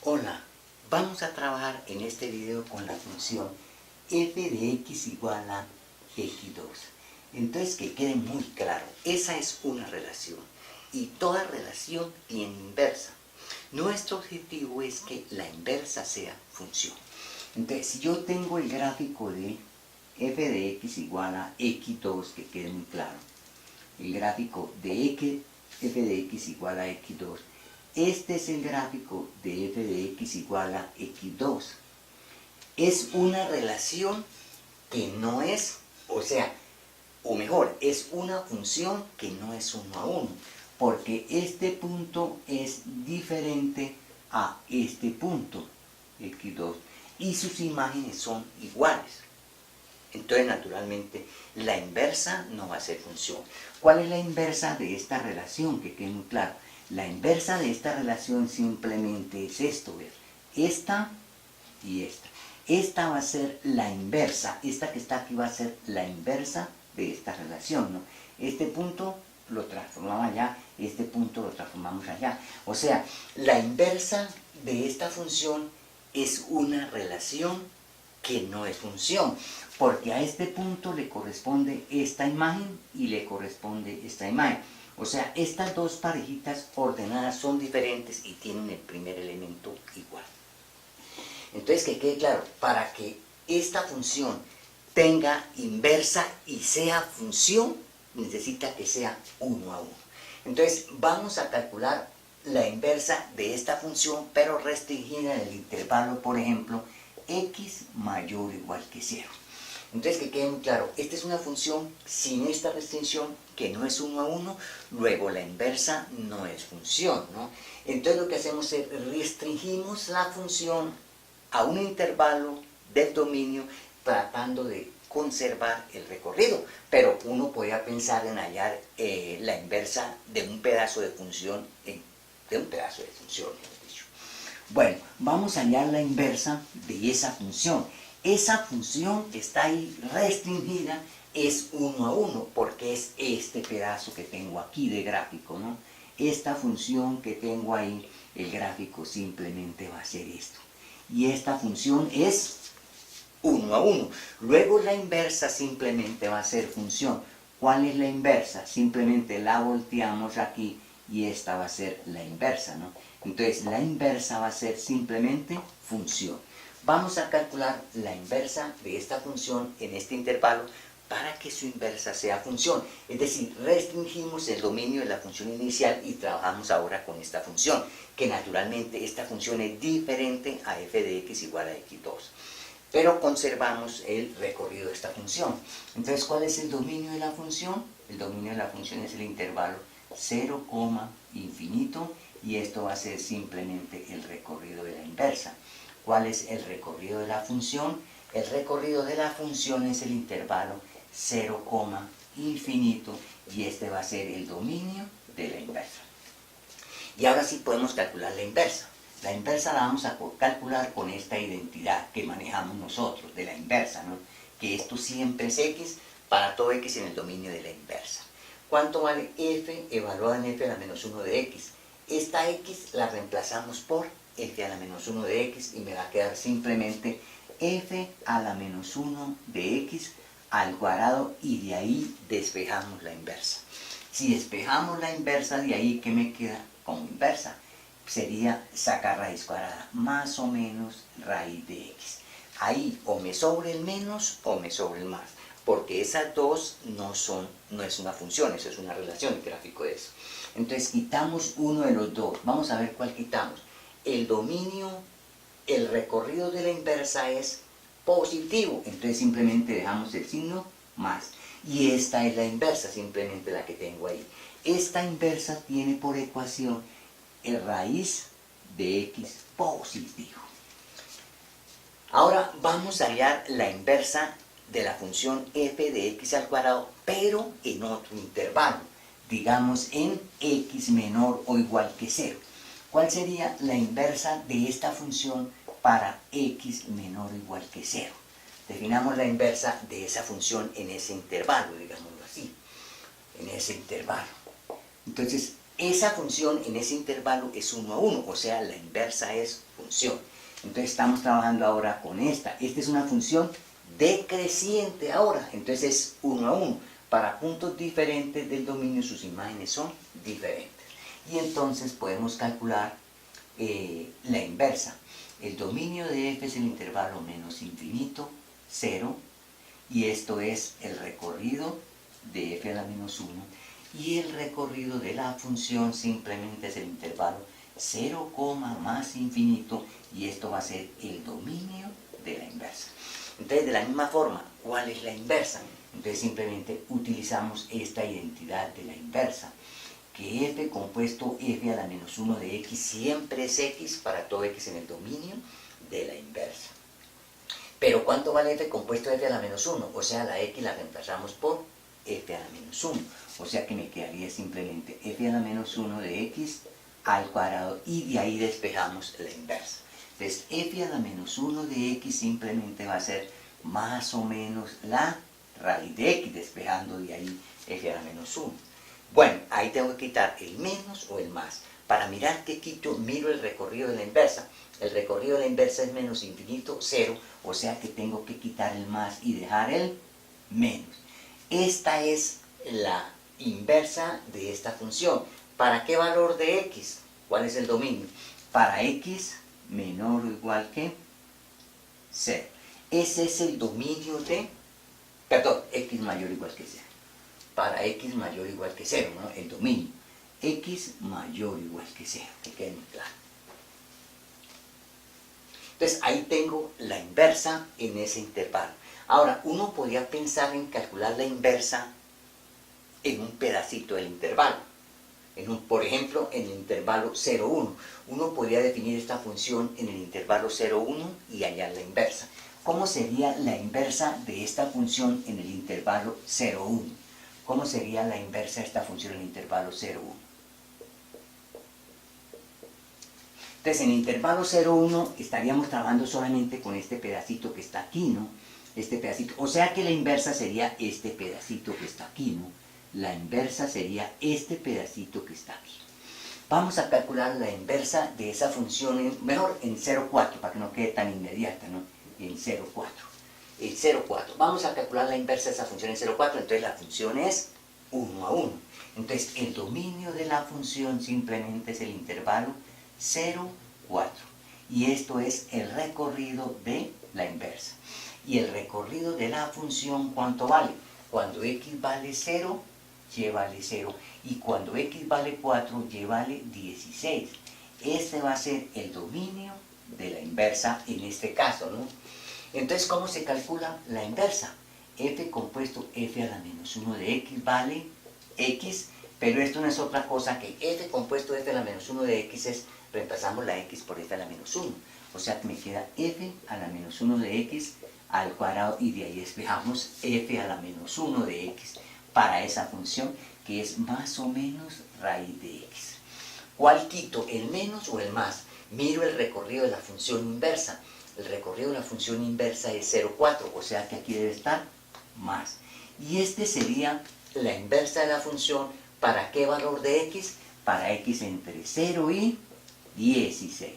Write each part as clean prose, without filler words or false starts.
Hola, vamos a trabajar en este video con la función f de x igual a x2. Entonces, que quede muy claro, esa es una relación y toda relación tiene inversa. Nuestro objetivo es que la inversa sea función. Entonces, si yo tengo el gráfico de f de x igual a x2, que quede muy claro, el gráfico de f de x igual a x2, este es el gráfico de f de x igual a x2. Es una relación que no es, o mejor, es una función que no es 1 a 1, porque este punto es diferente a este punto, x2, y sus imágenes son iguales. Entonces, naturalmente, la inversa no va a ser función. ¿Cuál es la inversa de esta relación? Que quede muy claro. La inversa de esta relación simplemente es esto, ¿ver? Esta y esta. Esta va a ser la inversa, esta que está aquí va a ser la inversa de esta relación, ¿no? Este punto lo transformamos allá, este punto lo transformamos allá. O sea, la inversa de esta función es una relación que no es función, porque a este punto le corresponde esta imagen y le corresponde esta imagen. O sea, estas dos parejitas ordenadas son diferentes y tienen el primer elemento igual. Entonces, que quede claro, para que esta función tenga inversa y sea función, necesita que sea 1 a 1. Entonces, vamos a calcular la inversa de esta función, pero restringida en el intervalo, por ejemplo, x mayor o igual que 0. Entonces, que quede muy claro, esta es una función sin esta restricción que no es 1 a 1, luego la inversa no es función, ¿no? Entonces, lo que hacemos es restringimos la función a un intervalo del dominio tratando de conservar el recorrido, pero uno podría pensar en hallar la inversa de un pedazo de función, Bueno, vamos a hallar la inversa de esa función. Esa función que está ahí restringida es 1 a 1, porque es este pedazo que tengo aquí de gráfico, ¿no? Esta función que tengo ahí, el gráfico simplemente va a ser esto. Y esta función es 1 a 1. Luego la inversa simplemente va a ser función. ¿Cuál es la inversa? Simplemente la volteamos aquí y esta va a ser la inversa, ¿no? Entonces la inversa va a ser simplemente función. Vamos a calcular la inversa de esta función en este intervalo para que su inversa sea función. Es decir, restringimos el dominio de la función inicial y trabajamos ahora con esta función, que naturalmente esta función es diferente a f de x igual a x2. Pero conservamos el recorrido de esta función. Entonces, ¿cuál es el dominio de la función? El dominio de la función es el intervalo 0, infinito, y esto va a ser simplemente el recorrido de la inversa. ¿Cuál es el recorrido de la función? El recorrido de la función es el intervalo 0, infinito, y este va a ser el dominio de la inversa. Y ahora sí podemos calcular la inversa. La inversa la vamos a calcular con esta identidad que manejamos nosotros de la inversa, ¿no? Que esto siempre es x para todo x en el dominio de la inversa. ¿Cuánto vale f evaluada en f a la menos 1 de x? Esta x la reemplazamos por f a la menos 1 de x y me va a quedar simplemente f a la menos 1 de x al cuadrado, y de ahí despejamos la inversa. Si despejamos la inversa de ahí, ¿qué me queda como inversa? Sería sacar raíz cuadrada, más o menos raíz de x. Ahí o me sobra el menos o me sobra el más, porque esas dos no es una función, eso es una relación, el gráfico de eso. Entonces quitamos uno de los dos, vamos a ver cuál quitamos. El dominio, el recorrido de la inversa es positivo, entonces simplemente dejamos el signo más. Y esta es la inversa, simplemente la que tengo ahí. Esta inversa tiene por ecuación el raíz de x positivo. Ahora vamos a hallar la inversa de la función f de x al cuadrado, pero en otro intervalo, digamos en x menor o igual que 0. ¿Cuál sería la inversa de esta función para x menor o igual que 0? Definamos la inversa de esa función en ese intervalo, digámoslo así, en ese intervalo. Entonces, esa función en ese intervalo es 1 a 1, o sea, la inversa es función. función. Entonces estamos trabajando ahora con esta. Esta es una función decreciente ahora, entonces es 1 a 1. Para puntos diferentes del dominio sus imágenes son diferentes. Y entonces podemos calcular la inversa. El dominio de f es el intervalo menos infinito, 0, y esto es el recorrido de f a la menos 1, y el recorrido de la función simplemente es el intervalo 0, más infinito, y esto va a ser el dominio de la inversa. Entonces, de la misma forma, ¿cuál es la inversa? Entonces simplemente utilizamos esta identidad de la inversa, que f compuesto f a la menos 1 de x siempre es x para todo x en el dominio de la inversa. Pero ¿cuánto vale f compuesto de f a la menos 1? O sea, la x la reemplazamos por f a la menos 1. O sea que me quedaría simplemente f a la menos 1 de x al cuadrado, y de ahí despejamos la inversa. Entonces f a la menos 1 de x simplemente va a ser más o menos la raíz de x, despejando de ahí f a la menos 1. Bueno, ahí tengo que quitar el menos o el más. Para mirar qué quito, miro el recorrido de la inversa. El recorrido de la inversa es menos infinito, 0, o sea que tengo que quitar el más y dejar el menos. Esta es la inversa de esta función. ¿Para qué valor de x? ¿Cuál es el dominio? Para x menor o igual que 0. Ese es el dominio de, perdón, x mayor o igual que 0. Para x mayor o igual que 0, ¿no? El dominio. X mayor o igual que 0, que quede muy claro. Entonces ahí tengo la inversa en ese intervalo. Ahora, uno podría pensar en calcular la inversa en un pedacito del intervalo. Por ejemplo, en el intervalo 0, 1. Uno podría definir esta función en el intervalo 0, 1 y hallar la inversa. ¿Cómo sería la inversa de esta función en el intervalo 0, 1? ¿Cómo sería la inversa de esta función en el intervalo 0, 1? Entonces, en el intervalo 0, 1 estaríamos trabajando solamente con este pedacito que está aquí, ¿no? Este pedacito. O sea que la inversa sería este pedacito que está aquí, ¿no? La inversa sería este pedacito que está aquí. Vamos a calcular la inversa de esa función, mejor en 0,4, para que no quede tan inmediata, ¿no? En 0,4. En 0,4. Vamos a calcular la inversa de esa función en 0,4, entonces la función es 1 a 1. Entonces, el dominio de la función simplemente es el intervalo 0, 4. Y esto es el recorrido de la inversa. Y el recorrido de la función, ¿cuánto vale? Cuando x vale 0, y vale 0. Y cuando x vale 4, y vale 16. Este va a ser el dominio de la inversa en este caso, ¿no? Entonces, ¿cómo se calcula la inversa? F compuesto f a la menos 1 de x vale x, pero esto no es otra cosa que f compuesto f a la menos 1 de x es, reemplazamos la x por f a la menos 1. O sea que me queda f a la menos 1 de x al cuadrado, y de ahí despejamos f a la menos 1 de x para esa función que es más o menos raíz de x. ¿Cuál quito? ¿El menos o el más? Miro el recorrido de la función inversa. El recorrido de la función inversa es 0,4, o sea que aquí debe estar más. Y este sería la inversa de la función. ¿Para qué valor de x? Para x entre 0 y 16.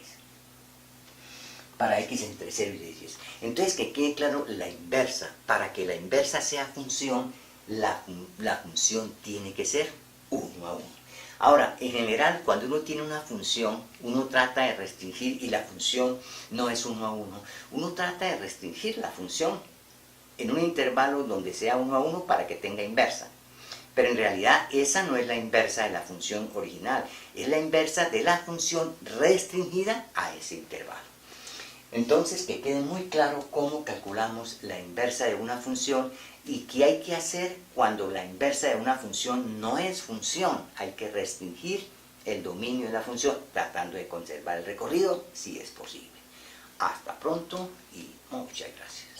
Para x entre 0 y 16. Entonces, que quede claro la inversa. Para que la inversa sea función, la función tiene que ser 1 a 1. Ahora, en general, cuando uno tiene una función, uno trata de restringir, y la función no es 1 a 1, uno trata de restringir la función en un intervalo donde sea 1 a 1 para que tenga inversa. Pero en realidad esa no es la inversa de la función original, es la inversa de la función restringida a ese intervalo. Entonces, que quede muy claro cómo calculamos la inversa de una función y qué hay que hacer cuando la inversa de una función no es función. Hay que restringir el dominio de la función tratando de conservar el recorrido si es posible. Hasta pronto y muchas gracias.